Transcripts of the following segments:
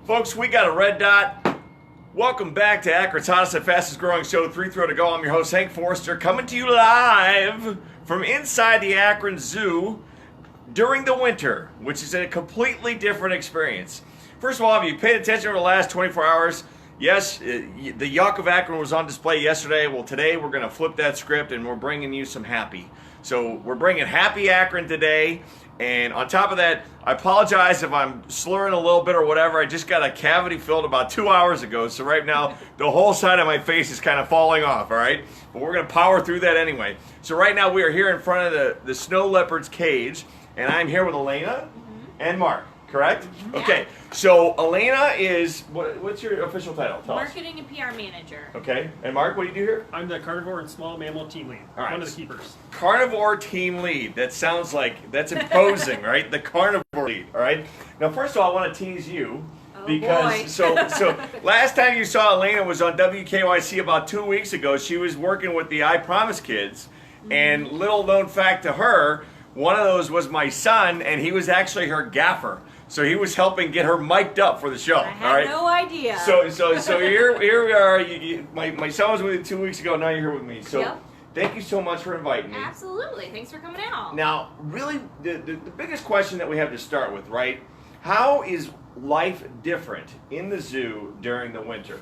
Folks, we got a red dot. Welcome back to Akron's hottest and fastest growing show, 3 Throw to Go. I'm your host, Hank Forrester, coming to you live from inside the Akron Zoo during the winter, which is a completely different experience. First of all, if you paid attention over the last 24 hours, yes, the yuck of Akron was on display yesterday. Well, today we're going to flip that script and we're bringing you some happy. So we're bringing happy Akron today. And on top of that, I apologize if I'm slurring a little bit or whatever. I just got a cavity filled about 2 hours ago. So right now, the whole side of my face is kind of falling off, all right? But we're going to power through that anyway. So right now, we are here in front of the snow leopard's cage. And I'm here with Elena and Mark, correct? Okay, so Elena is, what's your official title? Tell us. Marketing and PR manager. Okay, and Mark, what do you do here? I'm the carnivore and small mammal team lead. All right. One of the keepers. Carnivore team lead. That sounds like, that's imposing, right? The carnivore lead, all right? Now, first of all, I want to tease you. Because so last time you saw Elena was on WKYC about 2 weeks ago. She was working with the I Promise kids, and little known fact to her, one of those was my son, and he was actually her gaffer. So he was helping get her mic'd up for the show. I had no idea. So here we are. My son was with you 2 weeks ago. Now you're here with me. So thank you so much for inviting me. Absolutely. Thanks for coming out. Now, really, the biggest question that we have to start with, right? How is life different in the zoo during the winter?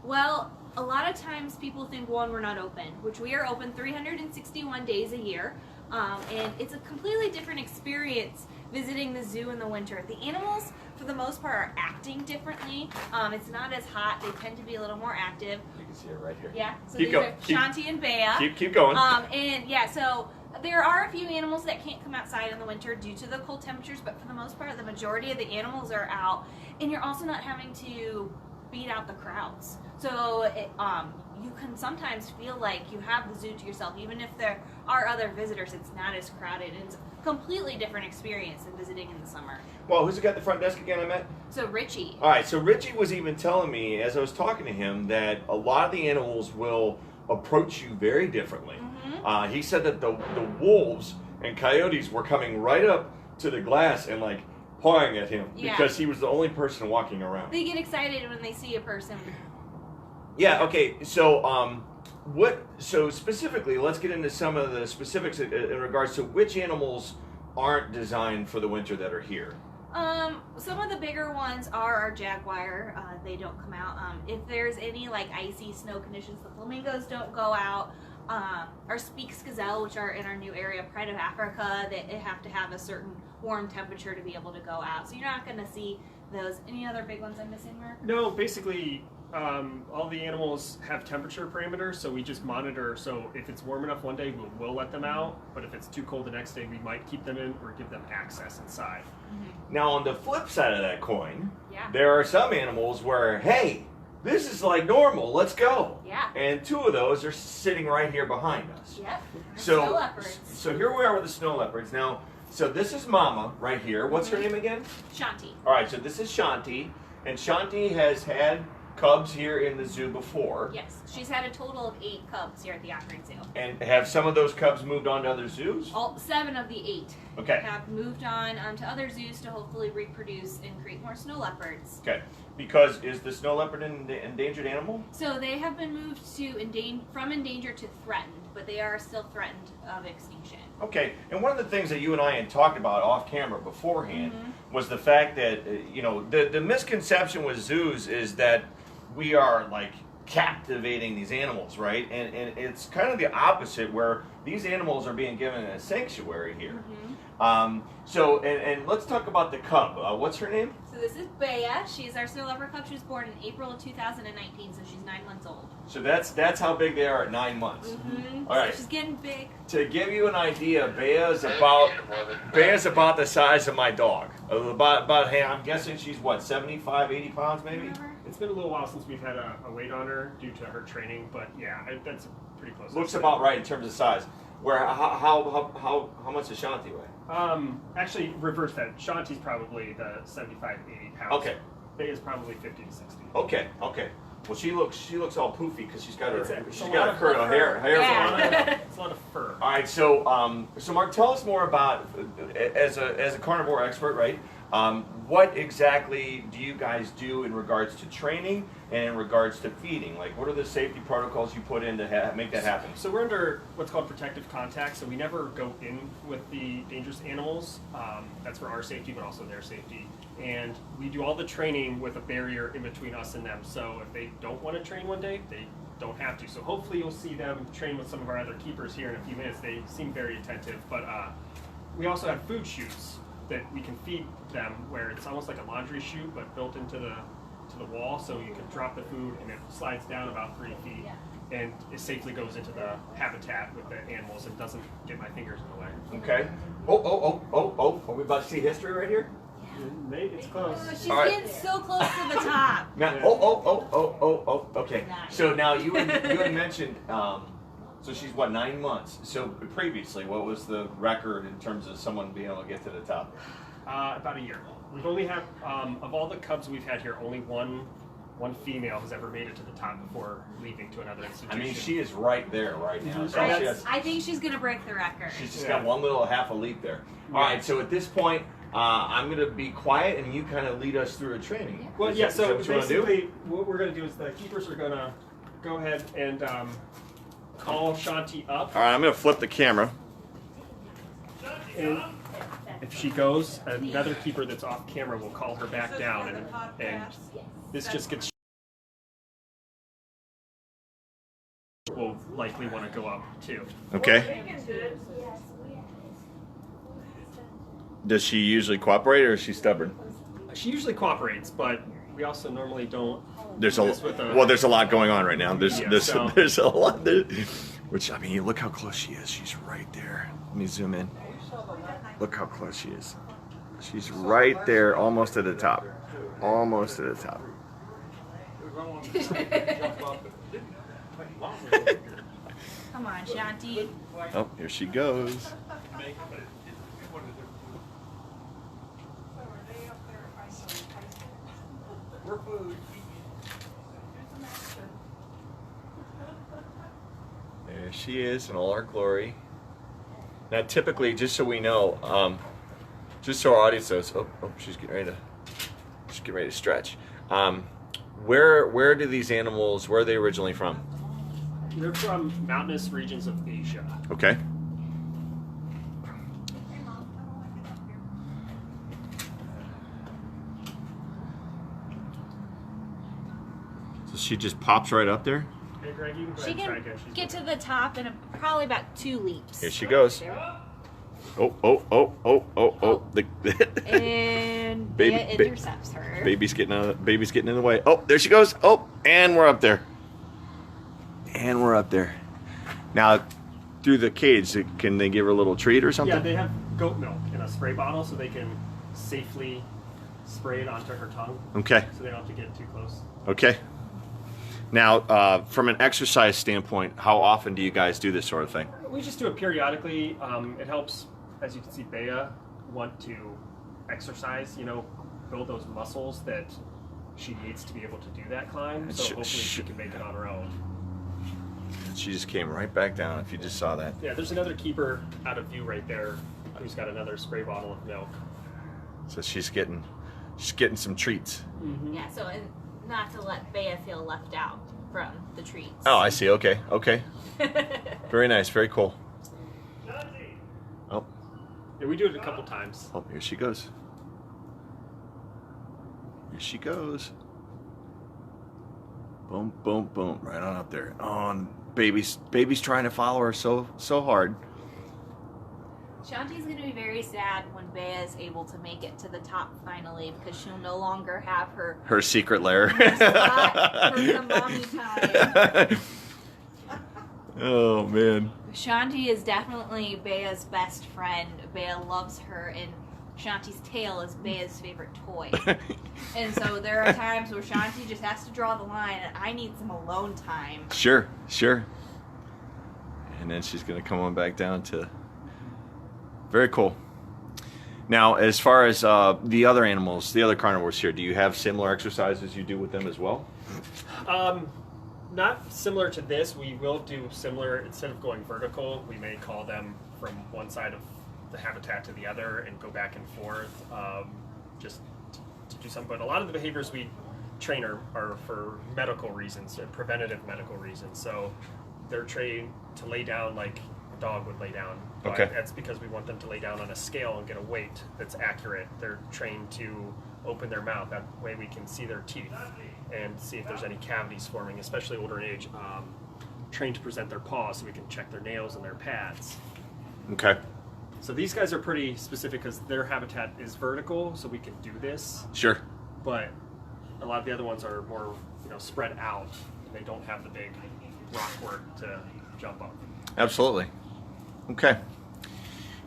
Well, a lot of times people think, one, we're not open, which we are open 361 days a year. And it's a completely different experience visiting the zoo in the winter. The animals, for the most part, are acting differently. It's not as hot. They tend to be a little more active. You can see it right here. Yeah. So keep going. Are Shanti and Bea. Keep going. And yeah, so there are a few animals that can't come outside in the winter due to the cold temperatures, but for the most part, the majority of the animals are out. And you're also not having to beat out the crowds. So you can sometimes feel like you have the zoo to yourself. Even if there are other visitors, it's not as crowded. It's a completely different experience than visiting in the summer. Well, who's got the front desk again I met? So Richie. All right, so Richie was even telling me, as I was talking to him, that a lot of the animals will approach you very differently. He said that the wolves and coyotes were coming right up to the glass and like pawing at him because he was the only person walking around. They get excited when they see a person. Yeah, okay, so so specifically, let's get into some of the specifics in regards to which animals aren't designed for the winter that are here. Some of the bigger ones are our jaguar. They don't come out. If there's any like icy snow conditions, the flamingos don't go out. Our Speaks gazelle, which are in our new area, Pride of Africa, they have to have a certain warm temperature to be able to go out. So you're not going to see those. Any other big ones I'm missing, Mark? No, basically, all the animals have temperature parameters, so we just monitor. So if it's warm enough one day, we'll let them out. But if it's too cold the next day, we might keep them in or give them access inside. Now, on the flip side of that coin, there are some animals where, hey, this is like normal, let's go. Yeah. And two of those are sitting right here behind us. Yep. Snow leopards. So here we are with the snow leopards. Now, so this is Mama right here. What's her name again? Shanti. All right, so this is Shanti. And Shanti has had cubs here in the zoo before. Yes, she's had a total of 8 cubs here at the Akron Zoo. And have some of those cubs moved on to other zoos? All 7 of the 8 have moved on to other zoos to hopefully reproduce and create more snow leopards. Okay, because is the snow leopard an endangered animal? So they have been moved to from endangered to threatened, but they are still threatened of extinction. Okay, and one of the things that you and I had talked about off camera beforehand was the fact that, the misconception with zoos is that we are like captivating these animals, right? And it's kind of the opposite, where these animals are being given a sanctuary here. So let's talk about the cub. What's her name? So this is Bea. She's our snow leopard cub. She was born in April of 2019, so she's 9 months old. So that's how big they are at 9 months. All right. So she's getting big. To give you an idea, Bea's about the size of my dog. Hey, I'm guessing she's what, 75, 80 pounds maybe? It's been a little while since we've had a weight on her due to her training, but yeah, that's pretty close. Looks about right in terms of size. How much does Shanti weigh? Actually, reverse that. Shanti's probably the 75, 80 pounds. Okay. Bea's probably 50 to 60. Okay. Well, she looks all poofy because she's got her hair. It's a lot of fur. All right, so Mark, tell us more about as a carnivore expert, right? What exactly do you guys do in regards to training and in regards to feeding? Like, what are the safety protocols you put in to make that happen? So we're under what's called protective contact, so we never go in with the dangerous animals. That's for our safety, but also their safety. And we do all the training with a barrier in between us and them. So if they don't want to train one day, they don't have to. So hopefully you'll see them train with some of our other keepers here in a few minutes. They seem very attentive. But we also have food chutes that we can feed them, where it's almost like a laundry chute, but built into the wall, so you can drop the food and it slides down about 3 feet, and it safely goes into the habitat with the animals and doesn't get my fingers in the way. Okay. Oh! Are we about to see history right here? Maybe it's close. Oh, she's All right. getting so close to the top. Now, okay. So now you had mentioned. So she's what, 9 months? So previously, what was the record in terms of someone being able to get to the top? About a year. We've only had of all the cubs we've had here, only one female has ever made it to the top before leaving to another institution. I mean, she is right there right now. So I think she's gonna break the record. she's just got one little half a leap there. All right. So at this point, I'm going to be quiet and you kind of lead us through a training. Well, Is yeah. that So what you wanna do? basically, what we're going to do is the keepers are going to go ahead and call Shanti up. All right. I'm going to flip the camera. And if she goes, another keeper that's off camera will call her back down, and this just gets. Will likely want to go up too. Okay. Does she usually cooperate or is she stubborn? She usually cooperates, but we also normally don't. There's do this with there's a lot going on right now. There's so- there's a lot there. Which, I mean, look how close she is. She's right there. Let me zoom in. Look how close she is. She's right there, almost at the top. Almost at the top. Come on, Shanti. Oh, here she goes. There she is in all her glory. Now, typically, just so we know, just so our audience knows, she's getting ready to stretch. Where do these animals? Where are they originally from? They're from mountainous regions of Asia. Okay. So she just pops right up there. Hey, Greg, you can go She ahead and try can again. She's get good. to the top in probably about 2 leaps. Here she goes. Oh. And Baby- Bea intercepts her. Baby's getting in the way. Oh, there she goes. Oh, and we're up there. And we're up there. Now, through the cage, can they give her a little treat or something? Yeah, they have goat milk in a spray bottle, so they can safely spray it onto her tongue. Okay. So they don't have to get too close. Okay. Now, from an exercise standpoint, how often do you guys do this sort of thing? We just do it periodically. It helps, as you can see, Bea want to exercise, build those muscles that she needs to be able to do that climb. So hopefully she can make it on her own. She just came right back down, if you just saw that. Yeah, there's another keeper out of view right there who's got another spray bottle of milk. So she's getting some treats. Mm-hmm. Yeah, so not to let Bea feel left out from the treats. Oh, I see. Okay. Very nice. Very cool. Oh, Yeah, we do it a couple times. oh, here she goes. Here she goes. Boom, boom, boom. Right on up there. Oh, and baby's trying to follow her so hard. Shanti's going to be very sad when Bea is able to make it to the top finally, because she'll no longer have her Secret lair. spot for the mommy time. Oh, man. Shanti is definitely Bea's best friend. Bea loves her, and Shanti's tail is Bea's favorite toy. And so there are times where Shanti just has to draw the line, and I need some alone time. Sure. And then she's going to come on back down to... Very cool. Now, as far as the other animals, the other carnivores here, do you have similar exercises you do with them as well? Not similar to this. We will do similar. Instead of going vertical, we may call them from one side of the habitat to the other and go back and forth. just to do something. But a lot of the behaviors we train are for medical reasons, preventative medical reasons. So they're trained to lay down like a dog would lay down. But Okay. that's because we want them to lay down on a scale and get a weight that's accurate. They're trained to open their mouth. That way we can see their teeth and see if there's any cavities forming, especially older in age. Trained to present their paws so we can check their nails and their pads. Okay. So these guys are pretty specific because their habitat is vertical, so we can do this. Sure. But a lot of the other ones are more, spread out, and they don't have the big rock work to jump up. Absolutely. Okay.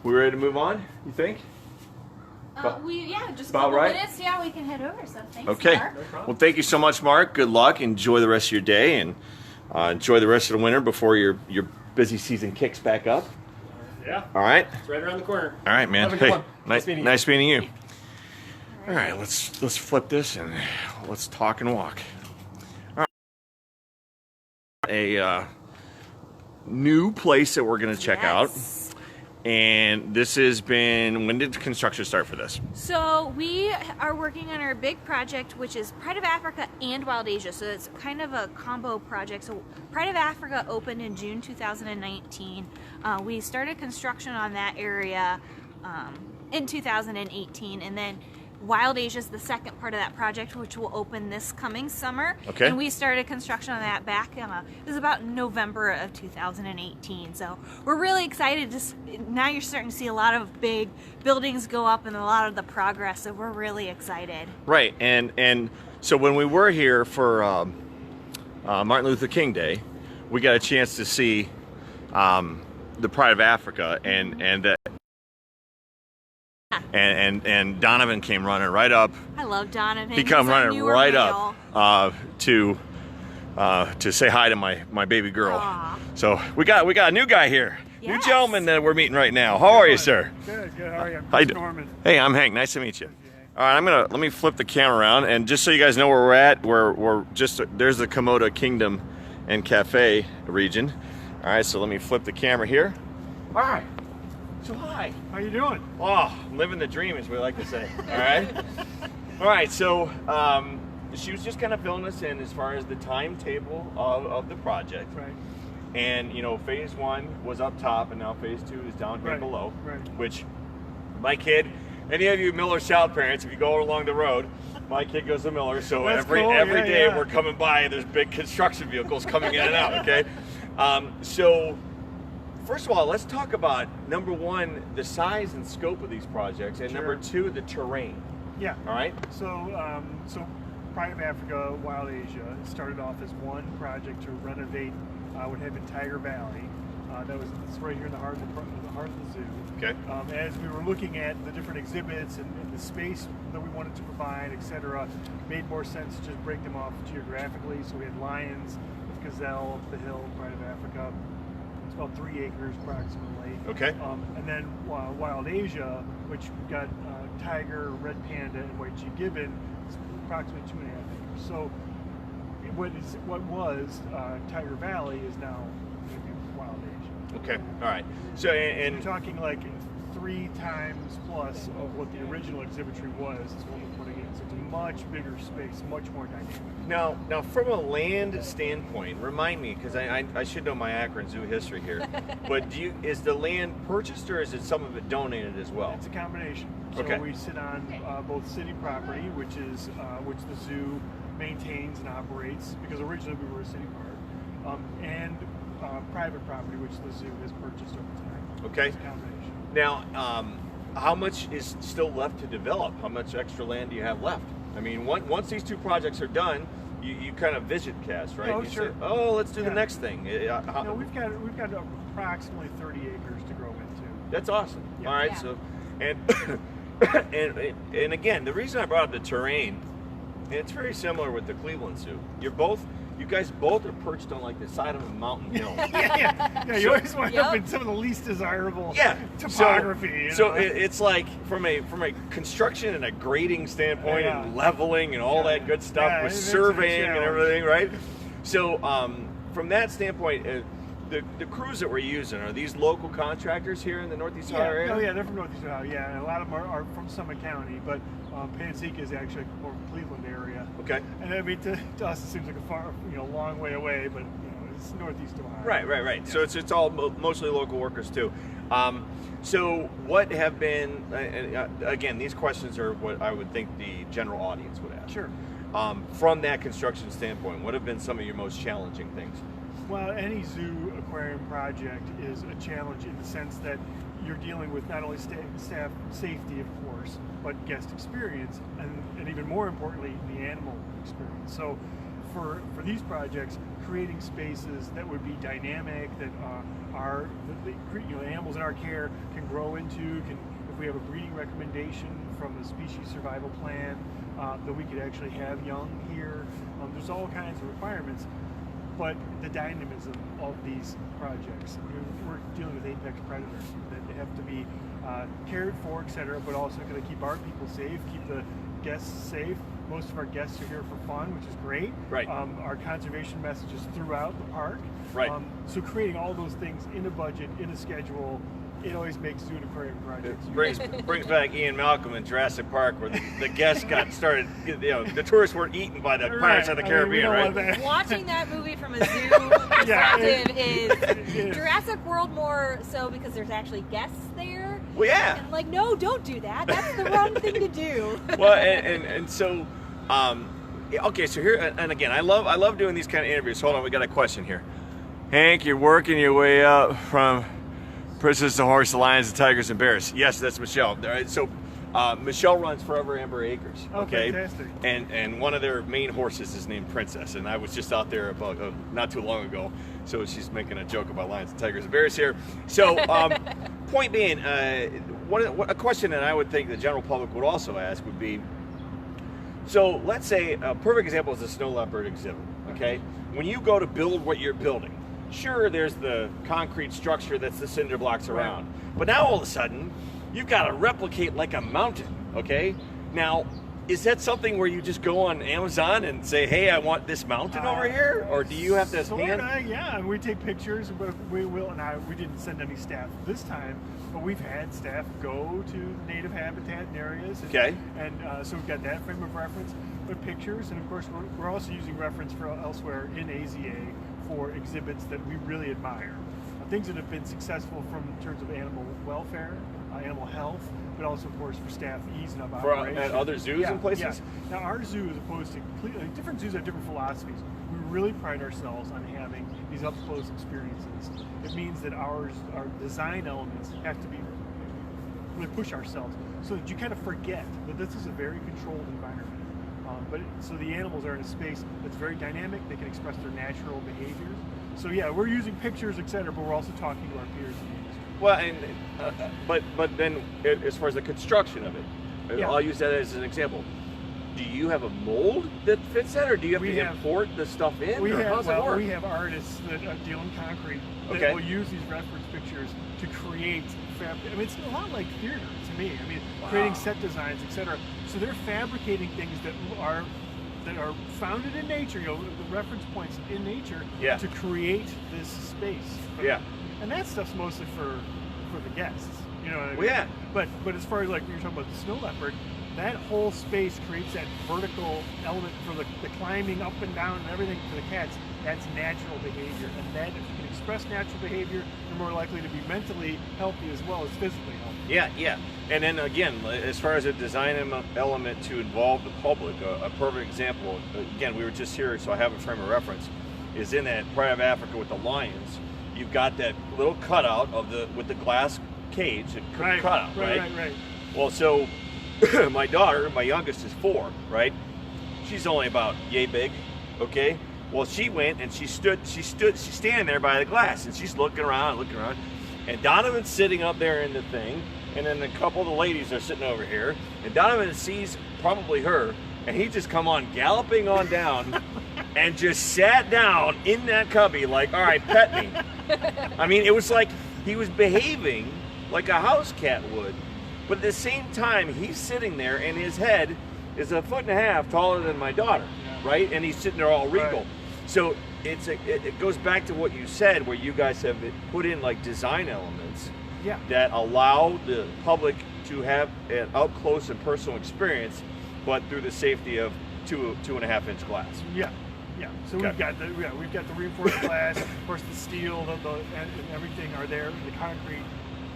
We ready to move on, you think? Just a about couple right? minutes. Yeah, we can head over. So thanks, Okay. Mark. No problem. Well, thank you so much, Mark. Good luck. Enjoy the rest of your day, and enjoy the rest of the winter before your busy season kicks back up. Yeah, All right. it's right around the corner. All right, man. Have a good Hey, one. Nice meeting you. nice meeting you. All right, let's flip this and let's talk and walk. All right. A new place that we're going to check out. And this has been, when did construction start for this? So we are working on our big project, which is Pride of Africa and Wild Asia. So it's kind of a combo project. So Pride of Africa opened in June 2019. We started construction on that area in 2018, and then Wild Asia is the second part of that project, which will open this coming summer. Okay. And we started construction on that back, it was about November of 2018. So we're really excited. Now you're starting to see a lot of big buildings go up and a lot of the progress, so we're really excited. Right, and so when we were here for Martin Luther King Day, we got a chance to see the Pride of Africa, and Donovan came running right up. I love Donovan. He come He's our running newer right male. up to say hi to my baby girl. Aw. So we got a new guy here, new Yes. gentleman that we're meeting right now. How are you, sir? Good. How are you? I'm How you Chris do- Norman. Hey, I'm Hank. Nice to meet you. All right, let me flip the camera around, and just so you guys know where we're at, we're just there's the Komodo Kingdom and Cafe region. All right, so let me flip the camera here. All right. So hi. How you doing? Oh, living the dream, as we like to say. All right. All right. So she was just kind of filling us in as far as the timetable of the project. Right. And phase 1 was up top, and now phase 2 is down here Right, below. right. Which my kid, any of you Miller South parents, if you go along the road, my kid goes to Miller, so That's every cool, every day yeah. we're coming by, there's big construction vehicles coming in and out. Okay. So. First of all, let's talk about number 1, the size and scope of these projects, and Sure. number 2, the terrain. Yeah. All right. So Pride of Africa, Wild Asia started off as one project to renovate what had been Tiger Valley. It's right here in the heart of the zoo. Okay. As we were looking at the different exhibits and the space that we wanted to provide, etc., made more sense to just break them off geographically. So we had lions, gazelle up the hill, Pride of Africa. It's about 3 acres approximately. Okay. And then Wild Asia, which we've got tiger, red panda, and white G gibbon, is approximately 2.5 acres. So what was Tiger Valley is now Wild Asia. Okay. All right. So You're and talking like 3 times plus of what the original exhibitry was is what we're putting in. So it's a much bigger space, much more dynamic. now from a land standpoint, remind me, because I should know my Akron Zoo history here. But is the land purchased, or is it some of it donated as well? It's a combination. So Okay. we sit on both city property, which the zoo maintains and operates, because originally we were a city park, and private property, which the zoo has purchased over time. Okay. It's a combination. Now, how much is still left to develop? How much extra land do you have left? I mean, once these 2 projects are done, you kind of vision cast, right? Oh, you sure. say, oh, let's do the Yeah. next thing. No, we've got approximately 30 acres to grow into. That's awesome. Yeah. All right, Yeah. so and again, the reason I brought up the terrain, and it's very similar with the Cleveland Zoo. You guys both are perched on like the side of a mountain hill. Yeah, you So- always wind up in some of the least desirable Yeah, topography. So it's like from a construction and a grading standpoint, Yeah. and leveling and all Yeah. that good stuff Yeah, with it's a surveying and challenge. everything, right? So from that standpoint, the crews that we're using, are these local contractors here in the Northeast Ohio area? Oh yeah, they're from Northeast Ohio. Yeah, and a lot of them are from Summit County, but Panseca is actually more Cleveland area. Okay. And I mean, to us, it seems like a far, long way away, but it's Northeast Ohio. Right. Yeah. So it's all mostly local workers too. So what have been, again, these questions are what I would think the general audience would ask. Sure. From that construction standpoint, what have been some of your most challenging things? Well, any zoo aquarium project is a challenge in the sense that you're dealing with not only staff safety, of course, but guest experience, and even more importantly, the animal experience. So for these projects, creating spaces that would be dynamic, that the animals in our care can grow into, if we have a breeding recommendation from the species survival plan, that we could actually have young here. There's all kinds of requirements. But the dynamism of these projects, we're dealing with apex predators that have to be cared for, etc., but also going to keep our people safe, keep the guests safe. Most of our guests are here for fun, which is great. Right. Our conservation messages throughout the park. Right. So creating all those things in a budget, in a schedule, it always makes zoo and aquarium projects. It brings back Ian Malcolm in Jurassic Park, where the guests got started. The tourists weren't eaten by the Pirates of the Caribbean, right? Watching that movie from a zoo perspective is Jurassic World more so because there's actually guests there. Well, yeah. And like, no, don't do that. That's the wrong thing to do. Well, and so, okay. So here, and again, I love doing these kind of interviews. Hold on, we got a question here. Hank, you're working your way up from Princess to Horse, the Lions, the Tigers, and Bears. Yes, that's Michelle. All right, so Michelle runs Forever Amber Acres. Okay, fantastic. And one of their main horses is named Princess, and I was just out there about not too long ago. So she's making a joke about Lions, Tigers, and Bears here. So point being, a question that I would think the general public would also ask would be, so let's say a perfect example is the snow leopard exhibit. Okay, when you go to build what you're building. Sure, there's the concrete structure that's the cinder blocks around. But now all of a sudden, you've got to replicate like a mountain, okay? Now, is that something where you just go on Amazon and say, hey, I want this mountain over here? Or do you have to Yeah, and we take pictures, but we will, and we didn't send any staff this time, but we've had staff go to native habitat and areas. And so we've got that frame of reference, but pictures, and of course we're also using reference for elsewhere in AZA for exhibits that we really admire. Things that have been successful in terms of animal welfare, animal health, but also, of course, for staff ease and of operation. At other zoos and places? Yeah. Now, our zoo, as opposed to different zoos have different philosophies. We really pride ourselves on having these up-close experiences. It means that our design elements have to be really push ourselves so that you kind of forget that this is a very controlled environment. So the animals are in a space that's very dynamic. They can express their natural behaviors. So yeah, we're using pictures, etc., but we're also talking to our peers in the industry. Well, and but then as far as the construction of it, I'll use that as an example. Do you have a mold that fits that, or do you have to import the stuff in? We have artists that deal in concrete that will use these reference pictures to create it's a lot like theater to me. Creating set designs, etc. So they're fabricating things that are founded in nature, the reference points in nature to create this space. And that stuff's mostly for the guests. You know what I mean? Well, But as far as like you're talking about the snow leopard, that whole space creates that vertical element for the climbing up and down and everything for the cats. That's natural behavior, and that if you can express natural behavior, you're more likely to be mentally healthy as well as physically healthy. Yeah. And then again, as far as a design element to involve the public, a perfect example, again, we were just here, so I have a frame of reference, is in that Pride of Africa with the lions. You've got that little cutout with the glass cage, cutout, right? Well, so my daughter, my youngest, is 4, right? She's only about yay big, okay? Well, she went and she's standing there by the glass, and she's looking around, and Donovan's sitting up there in the thing, and then a couple of the ladies are sitting over here, and Donovan sees probably her, and he just come on galloping on down and just sat down in that cubby like, all right, pet me. It was like he was behaving like a house cat would, but at the same time, he's sitting there, and his head is 1.5 feet taller than my daughter, right? And he's sitting there all regal. Right. So it goes back to what you said, where you guys have put in like design elements Yeah. that allow the public to have an up close and personal experience, but through the safety of 2.5 inch glass. Yeah, yeah. So Okay. we've got the reinforced glass, of course the steel, and everything are there, the concrete,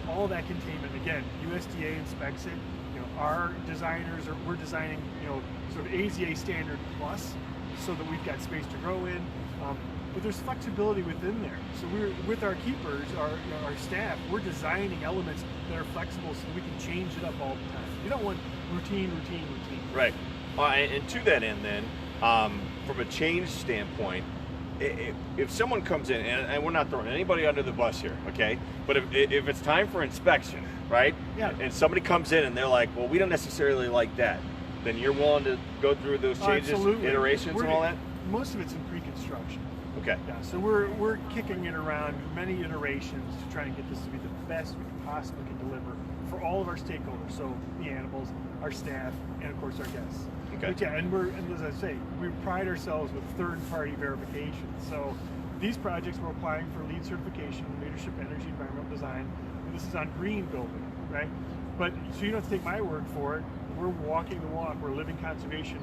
all that containment. Again, USDA inspects it. You know, our designers we're designing, you know, sort of AZA standard plus, so that we've got space to grow in. But there's flexibility within there. So we're with our keepers, our staff, we're designing elements that are flexible so that we can change it up all the time. You don't want routine. Right. And to that end, then, from a change standpoint, if someone comes in, and we're not throwing anybody under the bus here, okay? But if it's time for inspection, right? Yeah. And somebody comes in and they're like, well, we don't necessarily like that, then you're willing to go through those changes, Absolutely. iterations, and all that? Most of it's in pre-construction. Okay. Yeah, so we're kicking it around many iterations to try and get this to be the best we possibly can deliver for all of our stakeholders. So the animals, our staff, and of course our guests. Okay. But yeah, and as I say, we pride ourselves with third-party verification. So these projects we're applying for LEED certification, Leadership Energy Environmental Design. And this is on green building, right? But so you don't have to take my word for it. We're walking the walk. We're living conservation.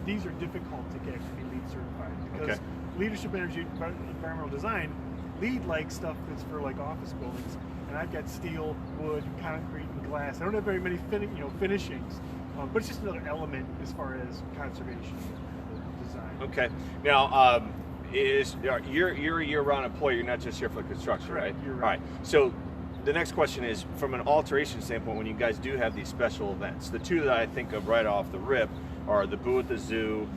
These are difficult to get to be LEED certified because. Okay. Leadership Energy Environmental Design, LEED like stuff that's for like office buildings, and I've got steel, wood, concrete, and glass. I don't have very many finishings, but it's just another element as far as conservation design. Okay. Now, you're a year-round employee. You're not just here for construction, Correct, right? you're right. All right. So the next question is, from an alteration standpoint, when you guys do have these special events, the two that I think of right off the rip are the Boo at the Zoo,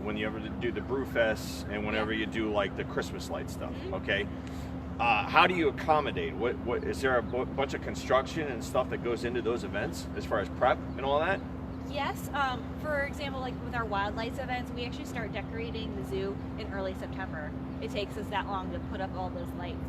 when you ever do the Brew Fest, and whenever you do like the Christmas light stuff. Okay. How do you accommodate? What is there a bunch of construction and stuff that goes into those events as far as prep and all that? Yes. For example, like with our wildlife events, we actually start decorating the zoo in early September. It takes us that long to put up all those lights.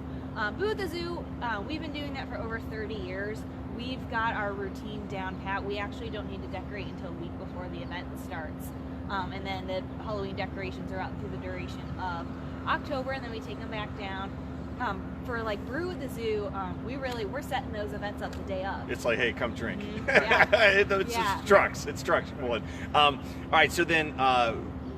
Boo at the Zoo, we've been doing that for over 30 years. We've got our routine down pat. We actually don't need to decorate until a week before the event starts. And then the Halloween decorations are out through the duration of October, and then we take them back down. For like Brew at the Zoo, we're setting those events up the day of. It's like, hey, come drink. Yeah. It's Yeah. just trucks. It's trucks. All right. So then,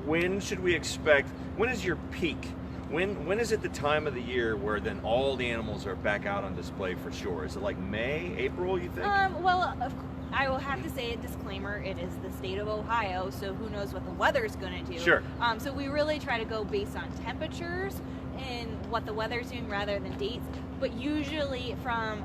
when should we expect? When is your peak? When is it the time of the year where then all the animals are back out on display for sure? Is it like May, April? You think? Well, I will have to say a disclaimer. It is the state of Ohio, so who knows what the weather's going to do. Sure. So we really try to go based on temperatures and what the weather's doing rather than dates. But usually from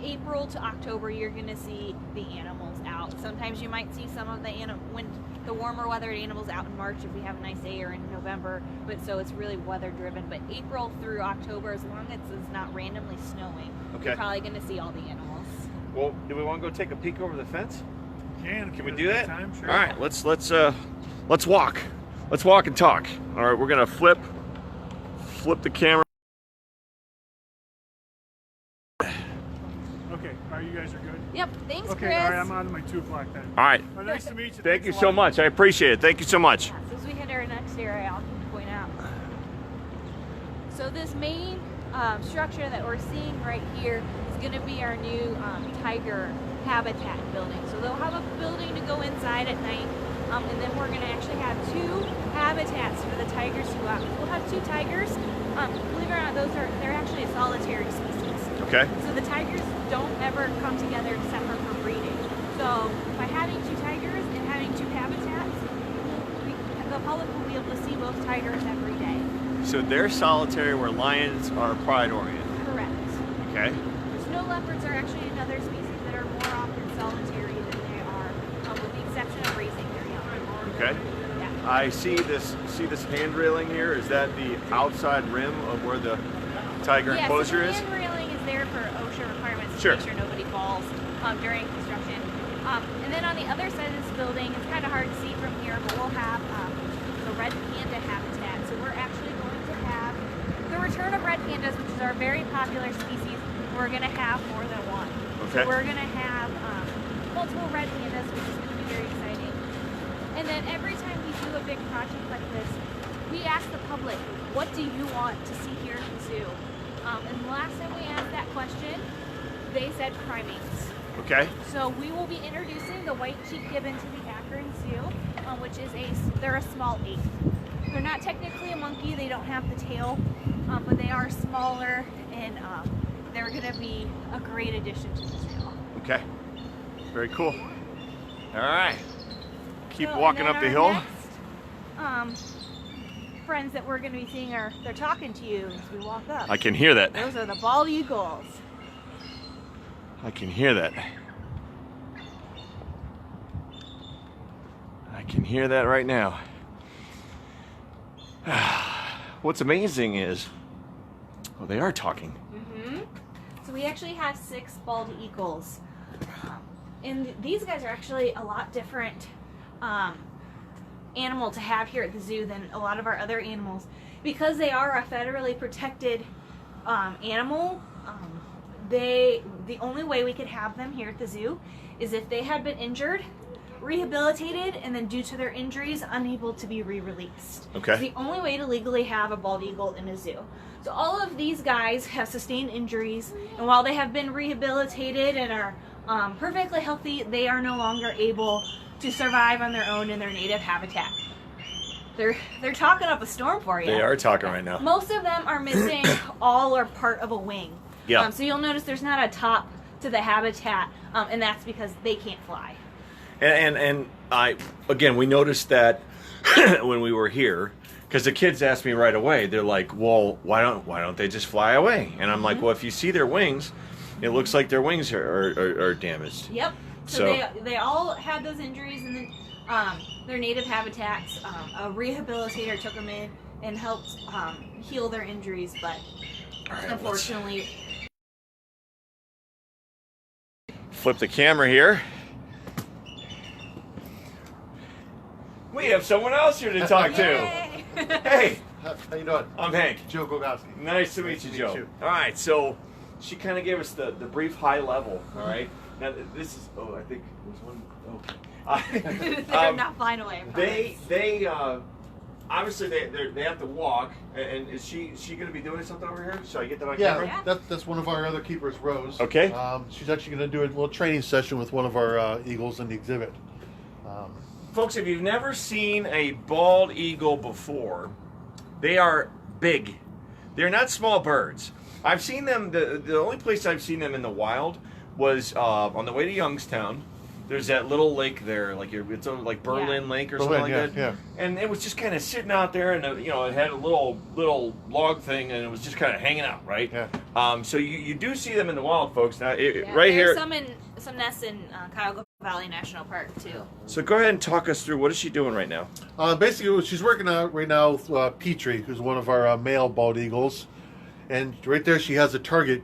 April to October, you're going to see the animals out. Sometimes you might see some of the when the warmer weathered animals out in March if we have a nice day, or in November. But so it's really weather driven. But April through October, as long as it's not randomly snowing, Okay. you're probably going to see all the animals. Well, do we want to go take a peek over the fence? Can we do that? Time? Sure. All right. Let's walk. Let's walk and talk. All right. We're gonna flip the camera. Okay. All right, you guys are good. Yep. Thanks, Okay. Chris. All right, I'm on to my 2 o'clock then. All right. Well, nice to meet you. Thank Thanks you a so lot. much. I appreciate it. Thank you so much. Yeah, so as we hit our next area, I'll point out. So this main structure that we're seeing right here is going to be our new tiger habitat building. So they'll have a building to go inside at night, and then we're going to actually have 2 habitats for the tigers to go out. We'll have 2 tigers. Believe it or not, they're actually a solitary species. Okay. So the tigers don't ever come together except for breeding. So by having 2 tigers and having 2 habitats, the public will be able to see both tigers every day. So they're solitary where lions are pride oriented. Correct. Okay. Snow leopards are actually another species that are more often solitary than they are, with the exception of raising their young. Okay. Yeah. I see this hand railing here. Is that the outside rim of where the tiger Yeah, enclosure so the is? hand railing is there for OSHA requirements Sure. to make sure nobody falls during construction. And then on the other side of this building, it's kind of hard to see from here, but we'll have the red panda habitat. So we're actually going to have the return of red pandas, which is our very popular species. We're going to have more than one. Okay. So we're going to have multiple red pandas, which is going to be very exciting. And then every time we do a big project like this, we asked the public, what do you want to see here at the zoo? And the last time we asked that question, they said primates. Okay. So we will be introducing the white cheek gibbon to the Akron Zoo, which is they're a small ape. They're not technically a monkey, they don't have the tail, but they are smaller, and they're going to be a great addition to the zoo. Okay. Very cool. All right. Keep So, walking and up then the our hill. next, friends that we're going to be seeing they're talking to you as we walk up. I can hear that. Those are the bald eagles. I can hear that. I can hear that right now. What's amazing is, oh, they are talking. So we actually have 6 bald eagles. And these guys are actually a lot different animal to have here at the zoo than a lot of our other animals. Because they are a federally protected animal, the only way we could have them here at the zoo is if they had been injured, rehabilitated, and then due to their injuries, unable to be re-released. Okay. It's the only way to legally have a bald eagle in a zoo. So all of these guys have sustained injuries, and while they have been rehabilitated and are perfectly healthy, they are no longer able to survive on their own in their native habitat. They're talking up a storm for you. They are talking right now. Most of them are missing all or part of a wing. Yeah. So you'll notice there's not a top to the habitat, and that's because they can't fly. And we noticed that when we were here, because the kids asked me right away. They're like, "Well, why don't they just fly away?" And I'm like, "Well, if you see their wings, it looks like their wings are damaged." Yep. So they all had those injuries, and then their native habitats. A rehabilitator took them in and helped heal their injuries, but unfortunately, Flip the camera here. We have someone else here to talk to. Yay! Hey, How you doing? I'm Hank. Joe Gogowski. Nice to meet you, Joe. All right, so she kind of gave us the brief high level. All right. Now this is. Oh, I think there's one. Oh. They're not flying away. I They obviously they have to walk. And is she going to be doing something over here? Should I get that on camera? Yeah. That's one of our other keepers, Rose. Okay. She's actually going to do a little training session with one of our eagles in the exhibit. Folks, if you've never seen a bald eagle before, they are big. They're not small birds. I've seen them. The only place I've seen them in the wild was on the way to Youngstown. There's that little lake there, it's like Berlin Lake or something like that. Yeah. And it was just kind of sitting out there, and it had a little log thing, and it was just kind of hanging out, right? Yeah. So you do see them in the wild, folks. Now, right There's here. some nests in Cuyahoga Valley National Park too. So go ahead and talk us through what is she doing right now? Basically, she's working out right now with Petrie, who's one of our male bald eagles, and right there she has a target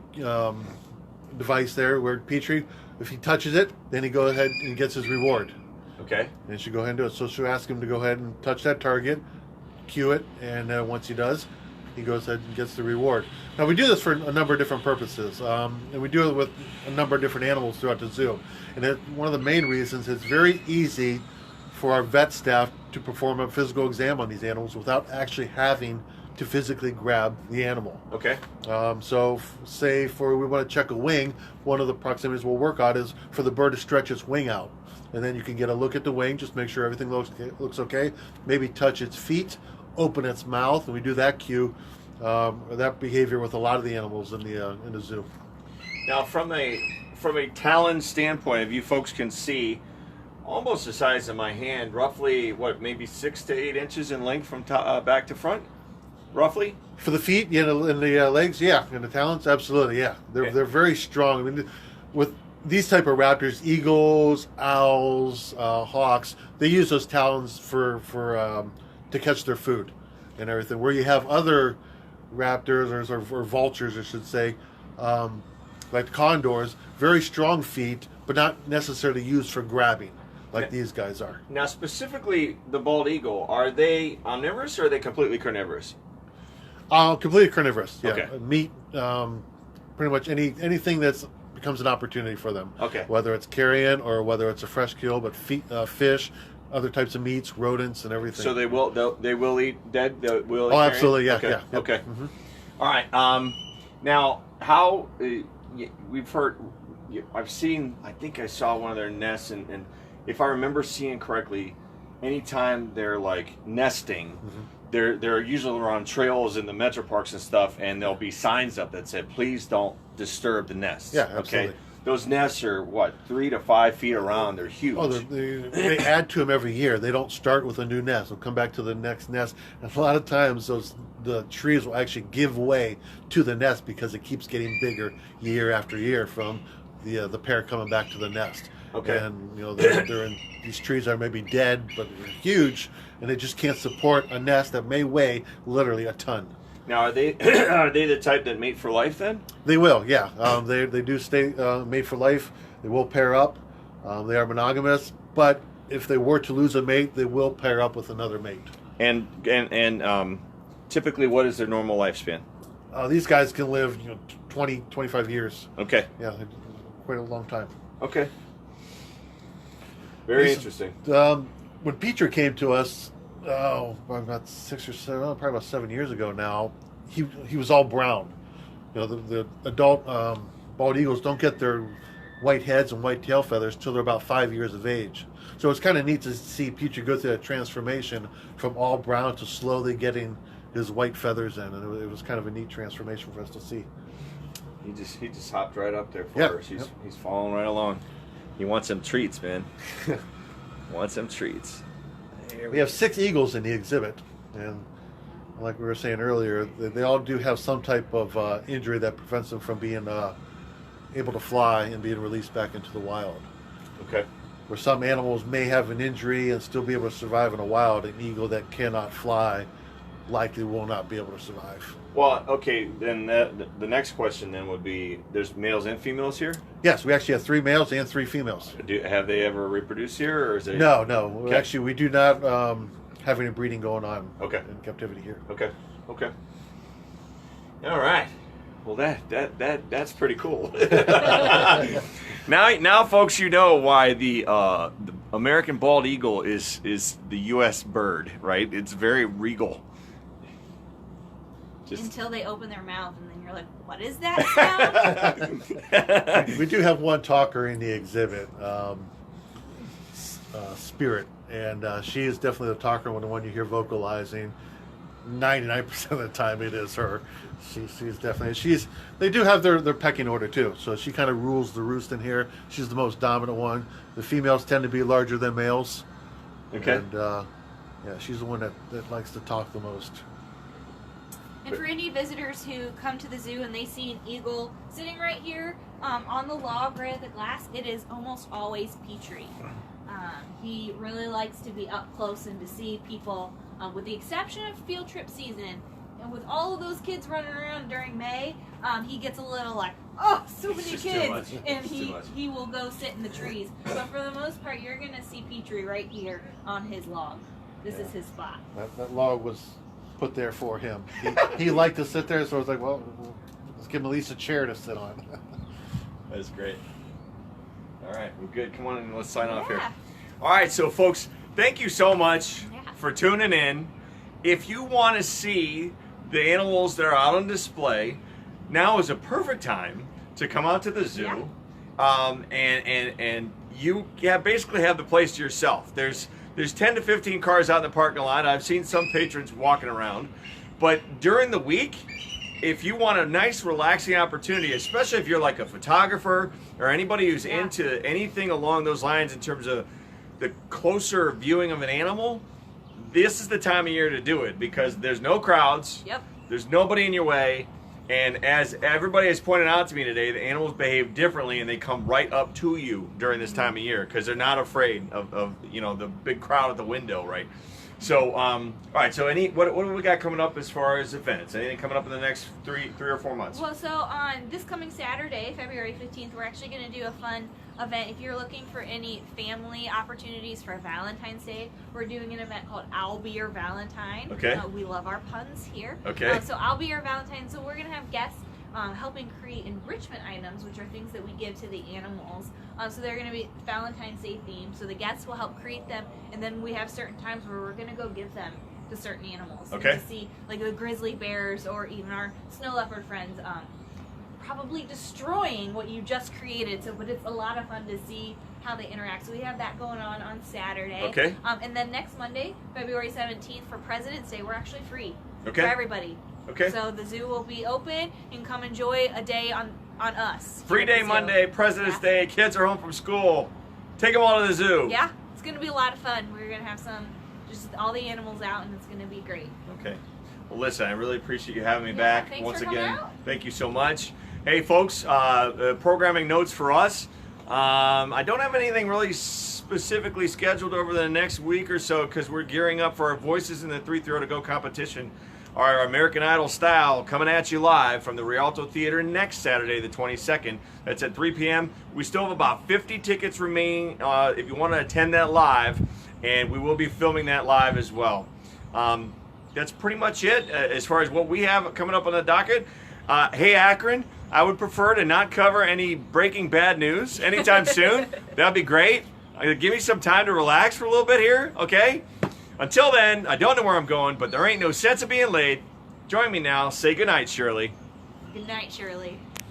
device there where Petrie, if he touches it, then he goes ahead and gets his reward. Okay. And she go ahead and do it. So she'll ask him to go ahead and touch that target, cue it, and once he does, he goes ahead and gets the reward. Now we do this for a number of different purposes, and we do it with a number of different animals throughout the zoo. And one of the main reasons it's very easy for our vet staff to perform a physical exam on these animals without actually having to physically grab the animal. Okay. So say we want to check a wing, one of the proximities we'll work on is for the bird to stretch its wing out. And then you can get a look at the wing, just make sure everything looks okay. Maybe touch its feet, open its mouth, and we do that cue, that behavior with a lot of the animals in the zoo. Now, from a talon standpoint, if you folks can see, almost the size of my hand, roughly maybe 6 to 8 inches in length from back to front, roughly. For the feet, and the legs, yeah, and the talons, absolutely, yeah. They're very strong. I mean, with these type of raptors, eagles, owls, hawks, they use those talons for to catch their food and everything. Where you have other raptors or vultures, I should say, like the condors, very strong feet, but not necessarily used for grabbing like these guys are. Now, specifically the bald eagle, are they omnivorous or are they completely carnivorous? Completely carnivorous. Yeah, Okay. Meat, pretty much anything that's becomes an opportunity for them. Okay. Whether it's carrion or whether it's a fresh kill, but fish, other types of meats, rodents, and everything. So they will eat dead. They will eat Oh, carrion? absolutely, yeah, Okay. yeah. Yep. Okay. Mhm. All right. Now, how we've heard? I've seen. I think I saw one of their nests, and if I remember seeing correctly, anytime they're like nesting, they're usually around trails in the metro parks and stuff, and there'll be signs up that say, "Please don't disturb the nests." Yeah, absolutely. Okay. Those nests are what, 3 to 5 feet around. They're huge. Oh, they add to them every year. They don't start with a new nest. They'll come back to the next nest. And a lot of times, the trees will actually give way to the nest because it keeps getting bigger year after year from the pair coming back to the nest. Okay. And they're in, these trees are maybe dead, but they're huge, and they just can't support a nest that may weigh literally a ton. Now, are they the type that mate for life then? They will, yeah. They do stay mate for life. They will pair up. They are monogamous, but if they were to lose a mate, they will pair up with another mate. And typically, what is their normal lifespan? These guys can live 20, 25 years. Okay. Yeah, quite a long time. Okay. Very interesting. When Peter came to us, about 6 or 7, probably about 7 years ago now, he was all brown. The adult bald eagles don't get their white heads and white tail feathers till they're about 5 years of age. So it's kind of neat to see Peter go through that transformation from all brown to slowly getting his white feathers in, and it was kind of a neat transformation for us to see. He just hopped right up there for Yeah, us. He's following right along. He wants some treats, man. Wants some treats. We have 6 eagles in the exhibit, and like we were saying earlier, they all do have some type of injury that prevents them from being able to fly and being released back into the wild. Okay. Where some animals may have an injury and still be able to survive in the wild, an eagle that cannot fly likely will not be able to survive. Well, okay, then the next question then would be, there's males and females here? Yes, we actually have 3 males and 3 females. Have they ever reproduced here, or is it? No. Okay. Actually, we do not have any breeding going on Okay. in captivity here. Okay. All right. Well, that's pretty cool. Now, folks, you know why the American bald eagle is the U.S. bird, right? It's very regal. Until they open their mouth, and then you're like, what is that sound? We do have one talker in the exhibit, Spirit, and she is definitely the talker, the one you hear vocalizing. 99% of the time it is her. She's definitely, they do have their pecking order too, so she kind of rules the roost in here. She's the most dominant one. The females tend to be larger than males. Okay. And she's the one that likes to talk the most. And for any visitors who come to the zoo and they see an eagle sitting right here on the log right at the glass, it is almost always Petrie. He really likes to be up close and to see people, with the exception of field trip season. And with all of those kids running around during May, he gets a little like, oh, so many It's just too kids. much. And It's too much. he will go sit in the trees. But for the most part, you're going to see Petrie right here on his log. This is his spot. That log was put there for him. He liked to sit there, so I was like, well, let's give him at least a chair to sit on. That's great. All right, well, good. Come on and let's sign off here. Yeah. All right, so folks, thank you so much Yeah. for tuning in. If you want to see the animals that are out on display, now is a perfect time to come out to the zoo, and you basically have the place to yourself. There's 10 to 15 cars out in the parking lot. I've seen some patrons walking around, but during the week, if you want a nice relaxing opportunity, especially if you're like a photographer or anybody who's into anything along those lines in terms of the closer viewing of an animal, this is the time of year to do it because there's no crowds. Yep. There's nobody in your way. And as everybody has pointed out to me today, the animals behave differently and they come right up to you during this time of year because they're not afraid of the big crowd at the window, right? So, all right. So, what do we got coming up as far as events? Anything coming up in the next three or 4 months? Well, so on this coming Saturday, February 15th, we're actually going to do a fun event. If you're looking for any family opportunities for Valentine's Day, we're doing an event called I'll Be Your Valentine. Okay. We love our puns here. Okay. So I'll Be Your Valentine. So we're going to have guests helping create enrichment items, which are things that we give to the animals. So they're going to be Valentine's Day themed. So the guests will help create them, and then we have certain times where we're going to go give them to certain animals. Okay. And to see like the grizzly bears or even our snow leopard friends probably destroying what you just created. So, but it's a lot of fun to see how they interact. So we have that going on Saturday. Okay. And then next Monday, February 17th for President's Day, we're actually free Okay. for everybody. Okay. So the zoo will be open. You can come enjoy a day on us. Free here at day the zoo. Monday, President's Day. Kids are home from school. Take them all to the zoo. Yeah, it's going to be a lot of fun. We're going to have just all the animals out, and it's going to be great. Okay. Well, listen, I really appreciate you having me Yeah, back thanks once for coming again. out. Thank you so much. Hey, folks, programming notes for us. I don't have anything really specifically scheduled over the next week or so because we're gearing up for our Voices in the Three Throw to Go competition. Our American Idol style coming at you live from the Rialto Theater next Saturday, the 22nd. That's at 3 p.m. We still have about 50 tickets remaining if you want to attend that live, and we will be filming that live as well. That's pretty much it as far as what we have coming up on the docket. Hey, Akron, I would prefer to not cover any breaking bad news anytime soon. That'd be great. Give me some time to relax for a little bit here, okay? Until then, I don't know where I'm going, but there ain't no sense of being late. Join me now. Say goodnight, Shirley. Good night, Shirley.